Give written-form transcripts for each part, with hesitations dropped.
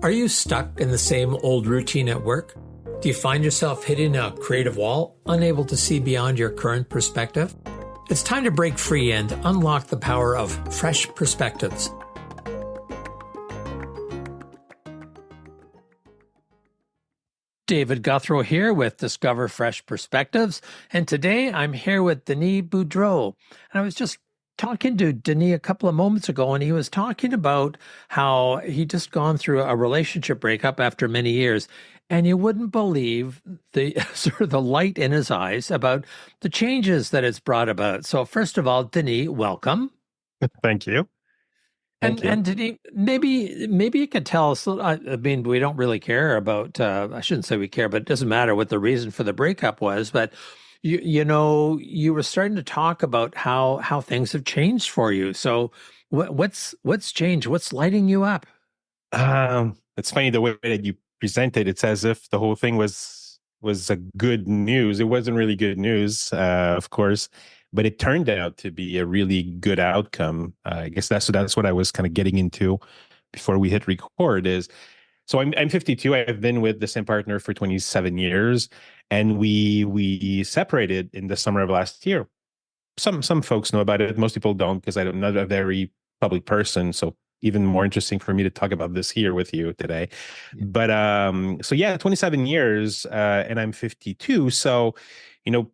Are you stuck in the same old routine at work? Do you find yourself hitting a creative wall, unable to see beyond your current perspective? It's time to break free and unlock the power of fresh perspectives. David Gouthro here with Discover Fresh Perspectives, and today I'm here with Denis Boudreau. And I was just talking to Denis a couple of moments ago, and he was talking about how he just gone through a relationship breakup after many years, and you wouldn't believe the sort of the light in his eyes about the changes that it's brought about. So first of all, Denis, welcome. Thank you. And Denis, maybe you could tell us. I mean, we don't really care about. I shouldn't say we care, but it doesn't matter what the reason for the breakup was. But you were starting to talk about how things have changed for you. So what's changed? What's lighting you up? It's funny the way that you presented. It's as if the whole thing was a good news. It wasn't really good news, of course. But it turned out to be a really good outcome. I guess that's what I was kind of getting into before we hit record. So I'm 52. I've been with the same partner for 27 years, and we separated in the summer of last year. Some folks know about it. Most people don't, because I'm not a very public person. So even more interesting for me to talk about this here with you today. Yeah. But so yeah, 27 years, and I'm 52. So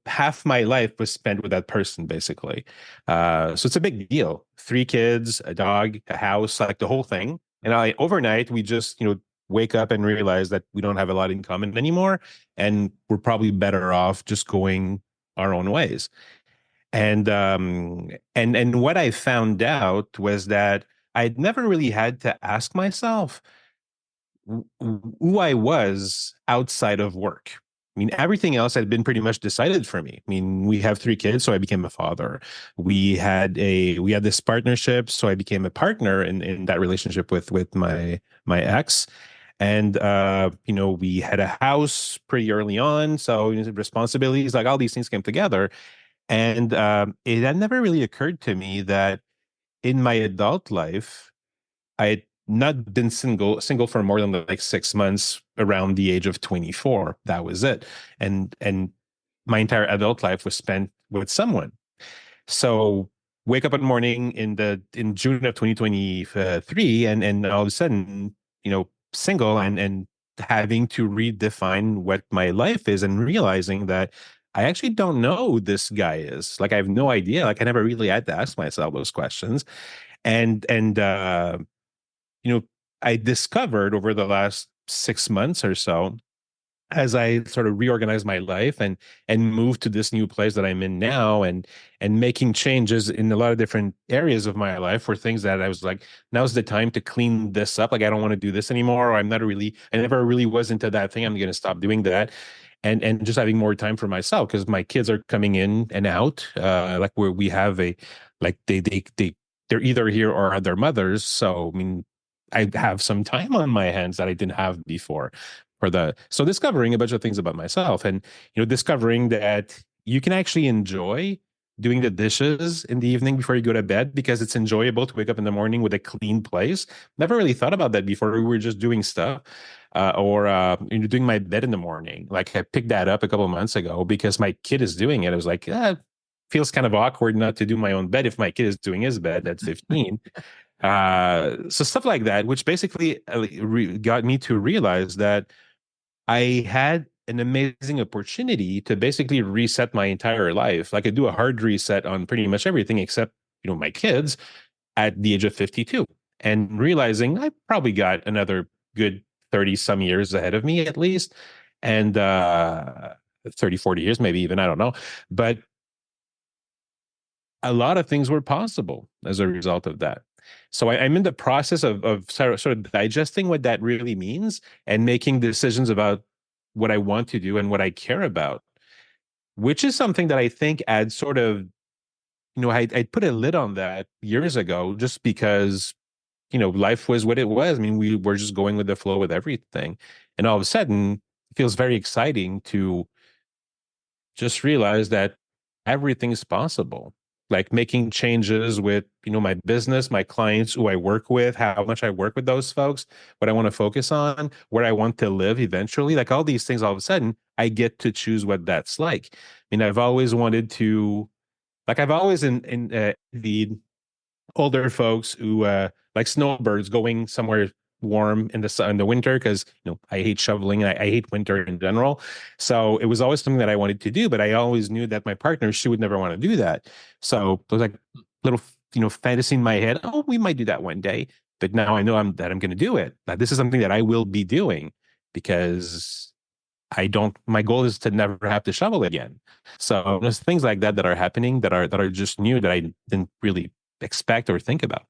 half my life was spent with that person, basically. So it's a big deal. 3 kids, a dog, a house, like the whole thing. And overnight, we just, wake up and realize that we don't have a lot in common anymore. And we're probably better off just going our own ways. And what I found out was that I'd never really had to ask myself who I was outside of work. I mean, everything else had been pretty much decided for me. I mean, we have 3 kids, so I became a father. We had this partnership, so I became a partner in that relationship with my ex. And we had a house pretty early on, so responsibilities, like all these things came together. And it had never really occurred to me that in my adult life, I had not been single for more than like 6 months around the age of 24. That was it. And my entire adult life was spent with someone. So wake up in the morning in June of 2023, and all of a sudden, single and having to redefine what my life is, and realizing that I actually don't know who this guy is. Like, I have no idea. Like, I never really had to ask myself those questions. And I discovered over the last 6 months or so, as I sort of reorganized my life and moved to this new place that I'm in now, and making changes in a lot of different areas of my life, for things that I was like, now's the time to clean this up. Like, I don't want to do this anymore. Or I never really was into that thing. I'm going to stop doing that. And just having more time for myself, because my kids are coming in and out, like where we have they're either here or at their mothers. So, I mean, I have some time on my hands that I didn't have before. So discovering a bunch of things about myself, and discovering that you can actually enjoy doing the dishes in the evening before you go to bed, because it's enjoyable to wake up in the morning with a clean place. Never really thought about that before. We were just doing stuff, or doing my bed in the morning. Like, I picked that up a couple of months ago because my kid is doing it. I was like, feels kind of awkward not to do my own bed if my kid is doing his bed at 15. So stuff like that, which basically got me to realize that I had an amazing opportunity to basically reset my entire life. Like, I do a hard reset on pretty much everything except, my kids, at the age of 52, and realizing I probably got another good 30 some years ahead of me, at least. And 30, 40 years, maybe even, I don't know. But a lot of things were possible as a result of that. So I'm in the process of sort of digesting what that really means, and making decisions about what I want to do and what I care about, which is something that I think adds sort of, I put a lid on that years ago, just because, life was what it was. I mean, we were just going with the flow with everything. And all of a sudden, it feels very exciting to just realize that everything's possible. like making changes with, my business, my clients, who I work with, how much I work with those folks, what I want to focus on, where I want to live eventually. Like all these things, all of a sudden, I get to choose what that's like. I mean, I've always wanted to, like, I've always envied older folks who like snowbirds going somewhere warm in the sun in the winter, because I hate shoveling and I hate winter in general. So it was always something that I wanted to do, but I always knew that my partner, she would never want to do that. So it was like little fantasy in my head, oh, we might do that one day. But now I know I'm going to do it. That this is something that I will be doing, because I don't, my goal is to never have to shovel again. So there's things like that that are happening, that are just new, that I didn't really expect or think about.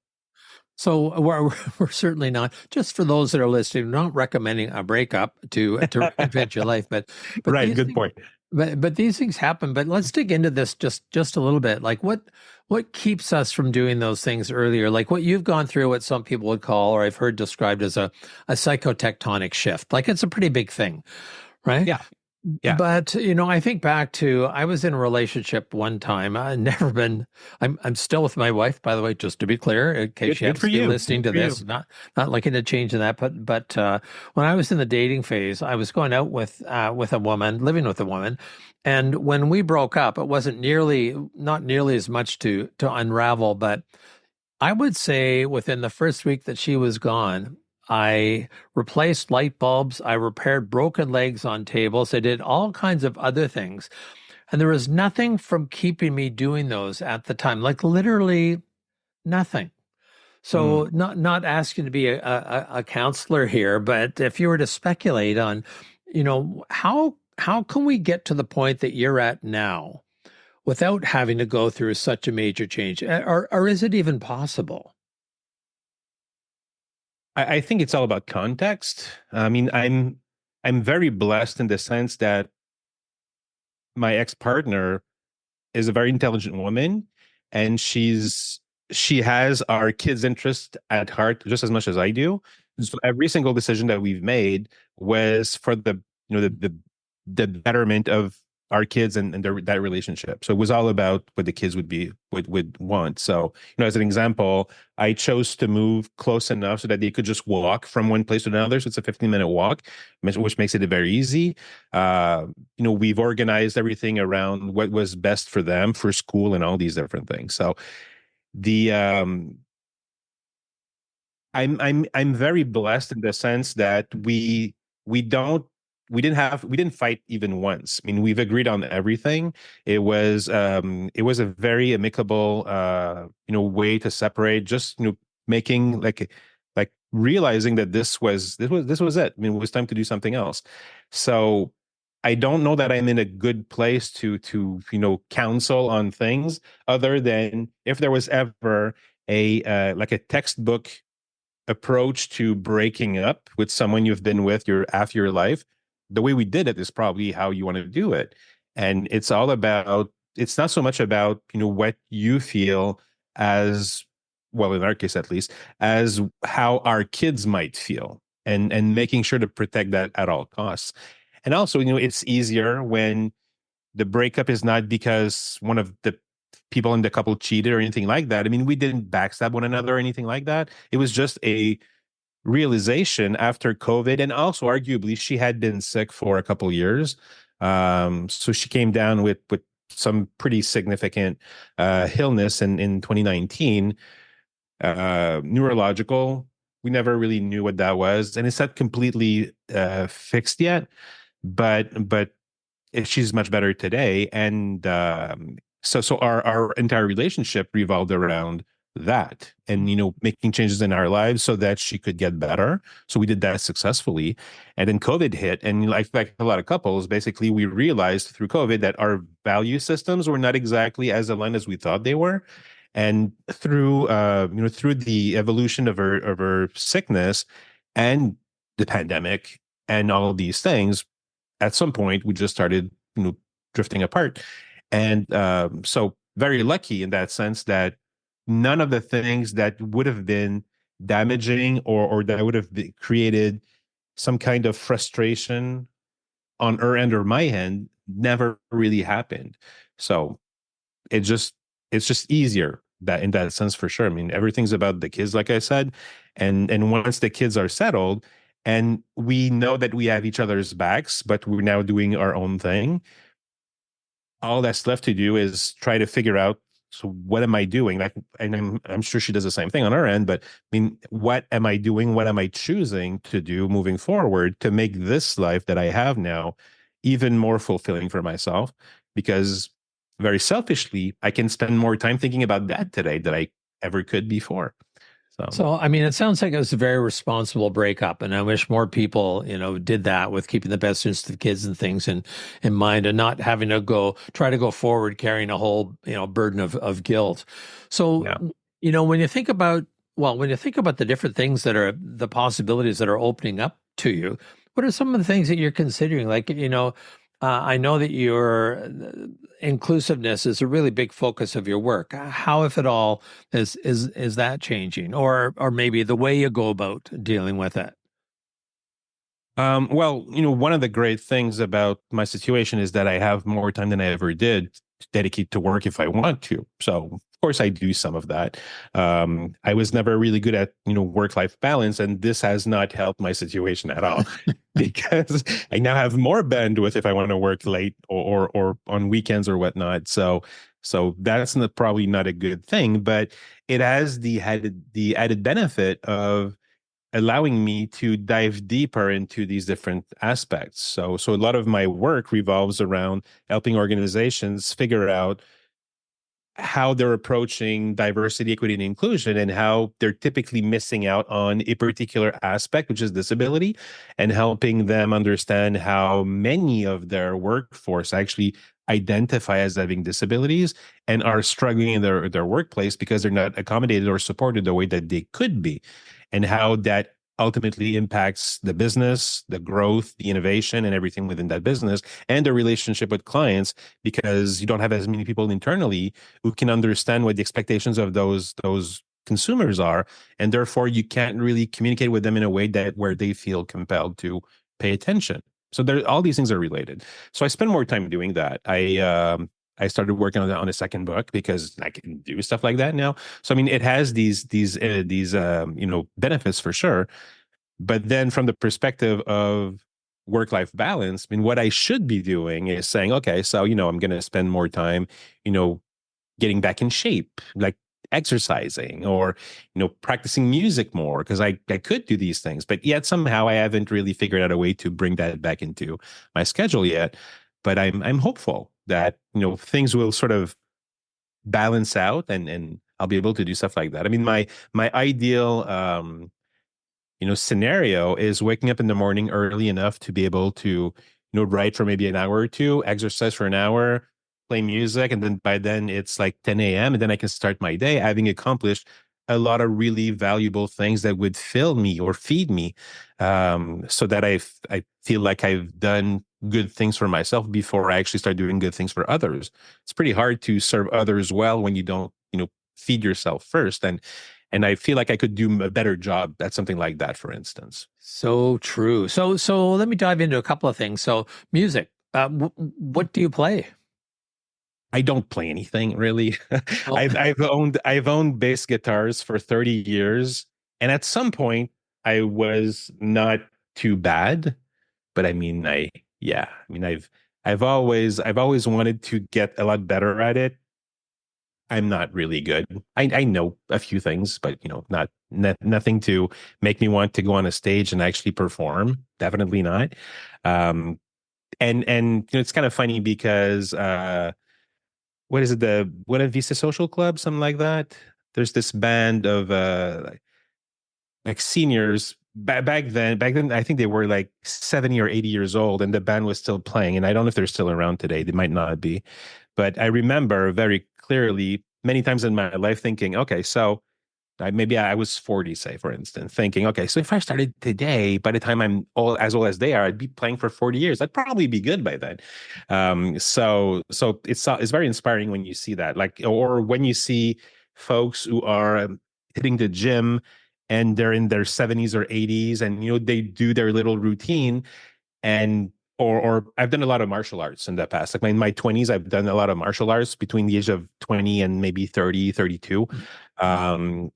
So we're certainly not, just for those that are listening, not recommending a breakup to reinvent your life, but Right. these Good things, point. but these things happen. But let's dig into this just a little bit. Like what keeps us from doing those things earlier? Like what you've gone through, what some people would call, or I've heard described as a psychotectonic shift. Like it's a pretty big thing, right? Yeah. Yeah. But I think back to I was in a relationship one time. I never been. I'm still with my wife, by the way, just to be clear, in case Good. she Good happens for to be you. listening Good to for you. this. Not looking to change that, but when I was in the dating phase, I was going out with a woman, living with a woman, and when we broke up, it wasn't not nearly as much to unravel, but I would say within the first week that she was gone, I replaced light bulbs. I repaired broken legs on tables. I did all kinds of other things. And there was nothing from keeping me doing those at the time, like literally nothing. Mm. So not asking to be a counselor here, but if you were to speculate on, how can we get to the point that you're at now without having to go through such a major change? Or is it even possible? I think it's all about context. I mean, I'm very blessed in the sense that my ex-partner is a very intelligent woman, and she has our kids' interest at heart just as much as I do. So every single decision that we've made was for the betterment of our kids and that relationship. So it was all about what the kids would want. So, as an example, I chose to move close enough so that they could just walk from one place to another. So it's a 15-minute walk, which makes it very easy. We've organized everything around what was best for them for school and all these different things. So the I'm very blessed in the sense that we don't we didn't fight even once. I mean, we've agreed on everything. It was a very amicable way to separate, just making like realizing that this was it. I mean, it was time to do something else. So I don't know that I'm in a good place to counsel on things, other than if there was ever a like a textbook approach to breaking up with someone you've been with your after your life, the way we did it is probably how you want to do it. And it's not so much about what you feel, as well, in our case at least, as how our kids might feel, and making sure to protect that at all costs. And also, it's easier when the breakup is not because one of the people in the couple cheated or anything like that. I mean, we didn't backstab one another or anything like that. It was just a realization after COVID, and also arguably she had been sick for a couple years. So she came down with some pretty significant illness in 2019, neurological. We never really knew what that was, and it's not completely fixed yet. But she's much better today, and so our entire relationship revolved around that, and making changes in our lives so that she could get better. So we did that successfully, and then COVID hit, and like a lot of couples, basically we realized through COVID that our value systems were not exactly as aligned as we thought they were. And through the evolution of her sickness and the pandemic and all of these things, at some point we just started drifting apart. And so very lucky in that sense that none of the things that would have been damaging, or that would have created some kind of frustration on her end or my end, never really happened. So it just it's just easier that in that sense for sure. I mean, everything's about the kids, like I said, and once the kids are settled, and we know that we have each other's backs, but we're now doing our own thing, all that's left to do is try to figure out, so what am I doing? Like, and I'm sure she does the same thing on her end, but I mean, what am I doing? What am I choosing to do moving forward to make this life that I have now even more fulfilling for myself? Because very selfishly, I can spend more time thinking about that today than I ever could before. So So, I mean, it sounds like it was a very responsible breakup, and I wish more people, did that with keeping the best interest of kids and things in mind, and not having to try to go forward carrying a whole, burden of guilt. So, yeah. when you think about, when you think about the different things that are the possibilities that are opening up to you, what are some of the things that you're considering? Like, I know that your inclusiveness is a really big focus of your work. How, if at all, is that changing, or maybe the way you go about dealing with it? Well, one of the great things about my situation is that I have more time than I ever did to dedicate to work if I want to. So, of course, I do some of that. I was never really good at, work-life balance, and this has not helped my situation at all because I now have more bandwidth if I want to work late or on weekends or whatnot. So that's probably not a good thing, but it has the added benefit of allowing me to dive deeper into these different aspects. So a lot of my work revolves around helping organizations figure out how they're approaching diversity, equity, and inclusion, and how they're typically missing out on a particular aspect, which is disability, and helping them understand how many of their workforce actually identify as having disabilities and are struggling in their workplace because they're not accommodated or supported the way that they could be, and how that ultimately impacts the business, the growth, the innovation, and everything within that business, and the relationship with clients, because you don't have as many people internally who can understand what the expectations of those consumers are, and therefore you can't really communicate with them in a way that where they feel compelled to pay attention. So there, all these things are related. So I spend more time doing that. I started working on a second book because I can do stuff like that now. So I mean, it has these benefits for sure. But then from the perspective of work-life balance, I mean, what I should be doing is saying, okay, so I'm going to spend more time, you know, getting back in shape, like exercising or practicing music more, because I could do these things, but yet somehow I haven't really figured out a way to bring that back into my schedule yet. But I'm hopeful that things will sort of balance out, and I'll be able to do stuff like that. I mean, my ideal scenario is waking up in the morning early enough to be able to, write for maybe an hour or two, exercise for an hour, play music. And then by then it's like 10 a.m. And then I can start my day having accomplished a lot of really valuable things that would fill me or feed me. So that I feel like I've done good things for myself before I actually start doing good things for others. It's pretty hard to serve others well when you don't, feed yourself first. And I feel like I could do a better job at something like that, for instance. So true. So let me dive into a couple of things. So music. What do you play? I don't play anything really. Oh, I've owned bass guitars for 30 years, and at some point I was not too bad, but I mean I've always wanted to get a lot better at it. I'm not really good. I know a few things, but nothing to make me want to go on a stage and actually perform. Definitely not. Um, and it's kind of funny because what is it, the Buena Vista Social Club, something like that? There's this band of like seniors back then I think they were like 70 or 80 years old, and the band was still playing, and I don't know if they're still around today. They might not be, but I remember very clearly many times in my life thinking, okay, so maybe I was 40, say, for instance, thinking, okay, so if I started today, by the time I'm old as they are, I'd be playing for 40 years. I'd probably be good by then. So it's very inspiring when you see that, like, or when you see folks who are hitting the gym and they're in their 70s or 80s, and they do their little routine, and or I've done a lot of martial arts in the past. Like in my 20s, I've done a lot of martial arts between the age of 20 and maybe 30, 32. And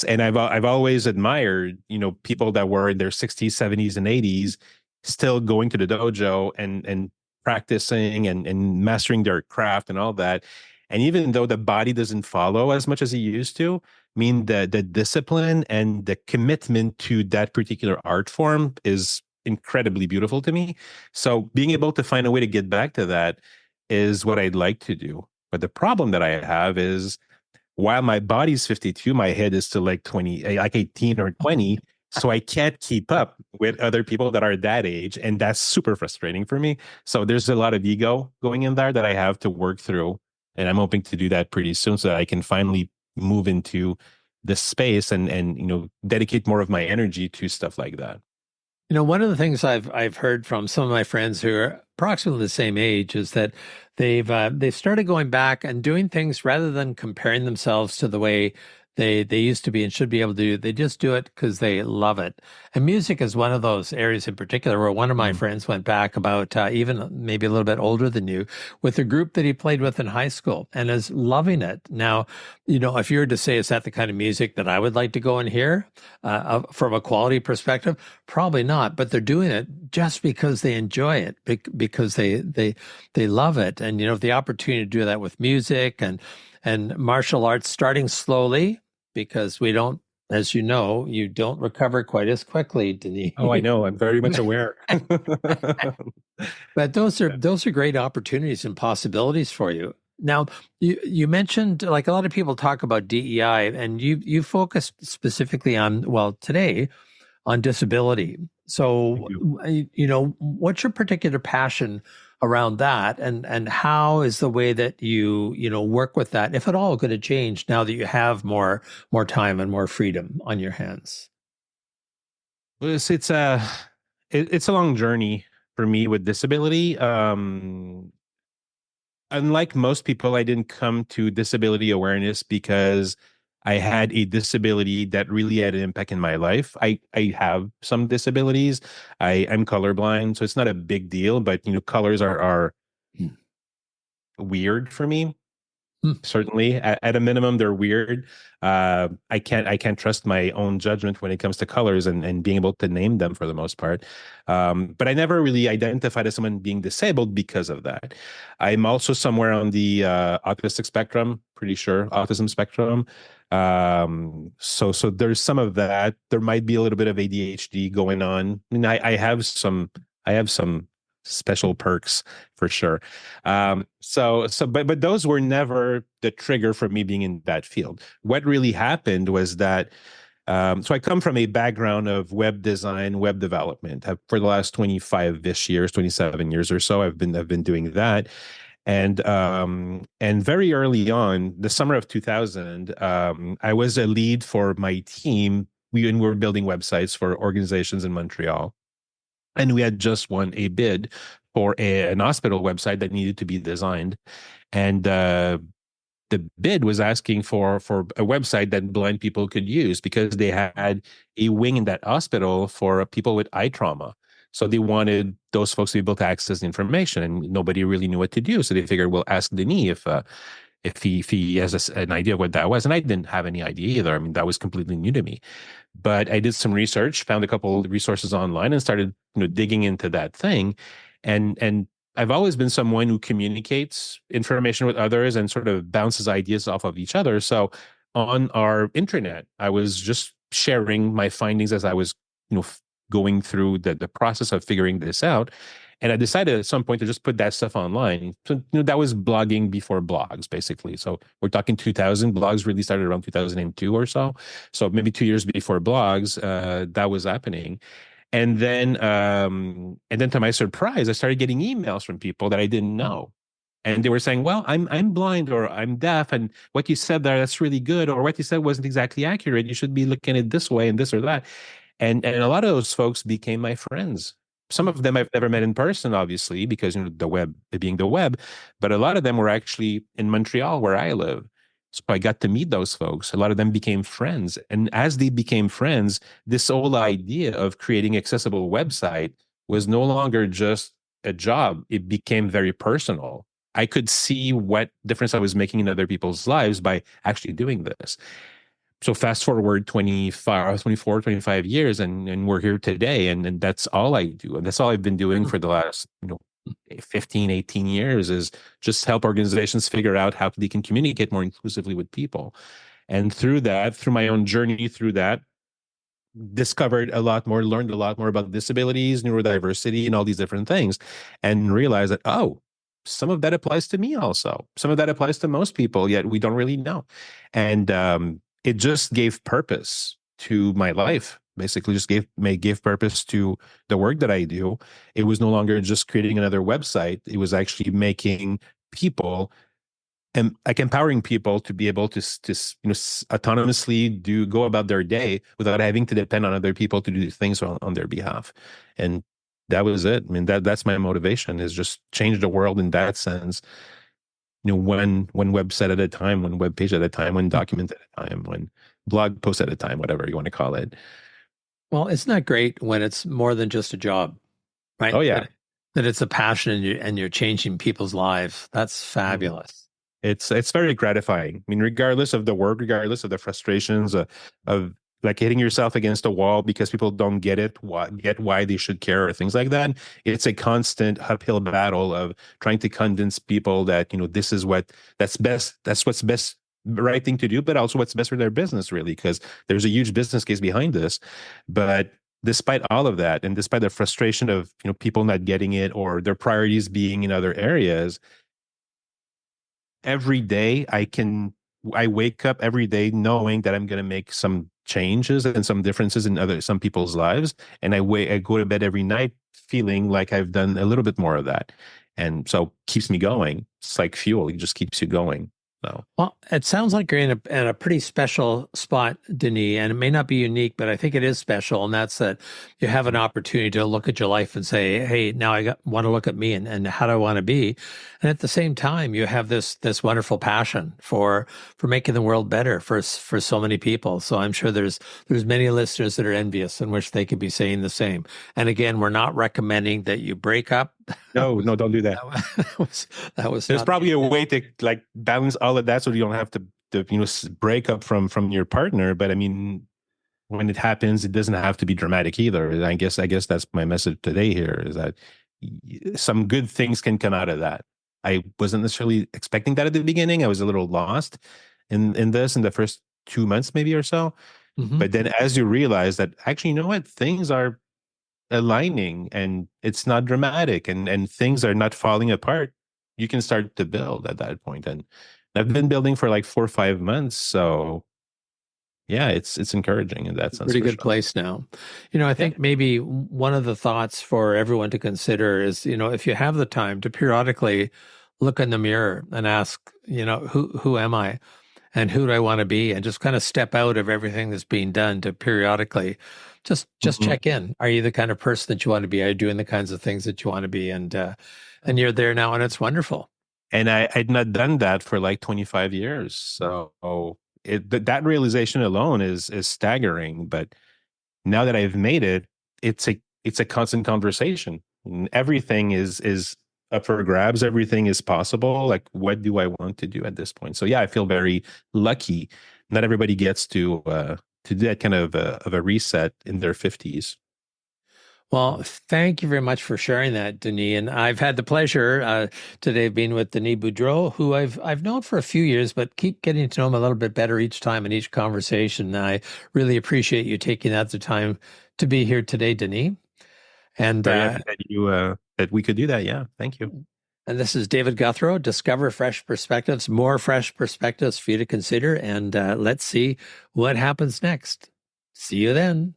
I've always admired, people that were in their 60s, 70s, and 80s still going to the dojo and practicing and mastering their craft and all that. And even though the body doesn't follow as much as it used to, I mean, the discipline and the commitment to that particular art form is incredibly beautiful to me. So being able to find a way to get back to that is what I'd like to do. But the problem that I have is while my body's 52, my head is still like 20, like 18 or 20. So I can't keep up with other people that are that age. And that's super frustrating for me. So there's a lot of ego going in there that I have to work through. And I'm hoping to do that pretty soon so that I can finally move into this space and dedicate more of my energy to stuff like that. One of the things I've heard from some of my friends who are approximately the same age is that they've started going back and doing things rather than comparing themselves to the way they used to be and should be able to do. They just do it because they love it. And music is one of those areas in particular where one of my friends went back about even maybe a little bit older than you with a group that he played with in high school and is loving it. Now, if you were to say, is that the kind of music that I would like to go and hear from a quality perspective? Probably not, but they're doing it just because they enjoy it, because they love it. And, the opportunity to do that with music and martial arts starting slowly, because we don't, as you don't recover quite as quickly, Denis. Oh, I know. I'm very much aware. But those are great opportunities and possibilities for you. Now, you mentioned, like a lot of people talk about DEI, and you focus specifically on, well, today on disability. So, what's your particular passion around that, and how is the way that you work with that, if at all, going to change now that you have more time and more freedom on your hands? Well, it's a long journey for me with disability. Unlike most people, I didn't come to disability awareness because I had a disability that really had an impact in my life. I have some disabilities. I'm colorblind, so it's not a big deal, but colors are weird for me. Certainly, at a minimum, they're weird. I can't trust my own judgment when it comes to colors and being able to name them for the most part. But I never really identified as someone being disabled because of that. I'm also somewhere on the autistic spectrum, pretty sure autism spectrum. So there's some of that. There might be a little bit of ADHD going on. I mean, I have some special perks for sure. But those were never the trigger for me being in that field. What really happened was that, so I come from a background of web design, web development. For the last 25-ish years, 27 years or so, I've been doing that. And very early on, the summer of 2000, I was a lead for my team. We were building websites for organizations in Montreal. And we had just won a bid for an hospital website that needed to be designed. And the bid was asking for a website that blind people could use because they had a wing in that hospital for people with eye trauma. So they wanted those folks to be able to access the information, and nobody really knew what to do. So they figured, we'll ask Denis if he has an idea of what that was. And I didn't have any idea either. I mean, that was completely new to me. But I did some research, found a couple of resources online, and started digging into that thing. And I've always been someone who communicates information with others and sort of bounces ideas off of each other. So on our intranet, I was just sharing my findings as I was going through the process of figuring this out. And I decided at some point to just put that stuff online. So that was blogging before blogs, basically. So we're talking 2000. Blogs really started around 2002 or so. So maybe 2 years before blogs, that was happening. And then to my surprise, I started getting emails from people that I didn't know. And they were saying, well, I'm blind, or I'm deaf, and what you said there, that's really good, or what you said wasn't exactly accurate. You should be looking at it this way and this or that. And a lot of those folks became my friends. Some of them I've never met in person, obviously, because the web being the web, but a lot of them were actually in Montreal, where I live. So I got to meet those folks. A lot of them became friends. And as they became friends, this whole idea of creating accessible website was no longer just a job, it became very personal. I could see what difference I was making in other people's lives by actually doing this. So fast forward 25, 24, 25 years, and we're here today. And that's all I do. And that's all I've been doing for the last, 15, 18 years, is just help organizations figure out how they can communicate more inclusively with people. And through that, through my own journey through that, discovered a lot more, learned a lot more about disabilities, neurodiversity, and all these different things, and realized that, oh, some of that applies to me also. Some of that applies to most people, yet we don't really know. And it just gave purpose to my life. Basically, just gave purpose to the work that I do. It was no longer just creating another website. It was actually making people and like empowering people to be able to autonomously go about their day without having to depend on other people to do things on their behalf. And that was it. I mean, that's my motivation, is just change the world in that sense. One website at a time, one web page at a time, one document at a time, one blog post at a time, whatever you want to call it. Well, isn't that great when it's more than just a job, right? Oh yeah. That it's a passion and you're changing people's lives. That's fabulous. It's very gratifying. I mean, regardless of the work, regardless of the frustrations of like hitting yourself against a wall because people don't get why they should care or things like that. It's a constant uphill battle of trying to convince people that, this is that's best. That's what's best, right thing to do, but also what's best for their business, really, because there's a huge business case behind this. But despite all of that, and despite the frustration of, people not getting it or their priorities being in other areas, every day I wake up every day knowing that I'm going to make some changes and some differences in some people's lives. And I go to bed every night feeling like I've done a little bit more of that. And so keeps me going. It's like fuel. It just keeps you going. So. Well, it sounds like you're in a pretty special spot, Denis, and it may not be unique, but I think it is special. And that's that you have an opportunity to look at your life and say, hey, now want to look at me and how do I want to be? And at the same time, you have this wonderful passion for making the world better for so many people. So I'm sure there's many listeners that are envious and wish they could be saying the same. And again, we're not recommending that you break up. No, don't do that. That was There's probably a way to like balance all of that so you don't have to break up from your partner. But I mean, when it happens, it doesn't have to be dramatic either. And I guess that's my message today here, is that some good things can come out of that. I wasn't necessarily expecting that at the beginning. I was a little lost in the first 2 months maybe or so. Mm-hmm. But then as you realize that actually, you know what, things are aligning and it's not dramatic and things are not falling apart, you can start to build at that point. And I've been building for like 4 or 5 months. So yeah, it's encouraging in that sense. Pretty good place now. I think maybe one of the thoughts for everyone to consider is, if you have the time to periodically look in the mirror and ask, who am I and who do I want to be? And just kind of step out of everything that's being done to periodically just mm-hmm. check in. Are you the kind of person that you want to be? Are you doing the kinds of things that you want to be? And you're there now, and it's wonderful. And I'd not done that for like 25 years. So that realization alone is staggering. But now that I've made it, it's a constant conversation. And everything is up for grabs. Everything is possible. Like, what do I want to do at this point? So yeah, I feel very lucky. Not everybody gets to do that kind of a reset in their 50s. Well, thank you very much for sharing that, Denis. And I've had the pleasure today of being with Denis Boudreau, who I've known for a few years, but keep getting to know him a little bit better each time in each conversation. And I really appreciate you taking out the time to be here today, Denis. And that we could do that. Yeah, thank you. And this is David Gouthro. Discover fresh perspectives, more fresh perspectives for you to consider. And let's see what happens next. See you then.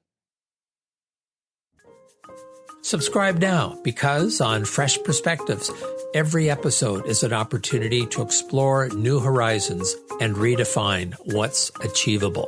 Subscribe now, because on Fresh Perspectives, every episode is an opportunity to explore new horizons and redefine what's achievable.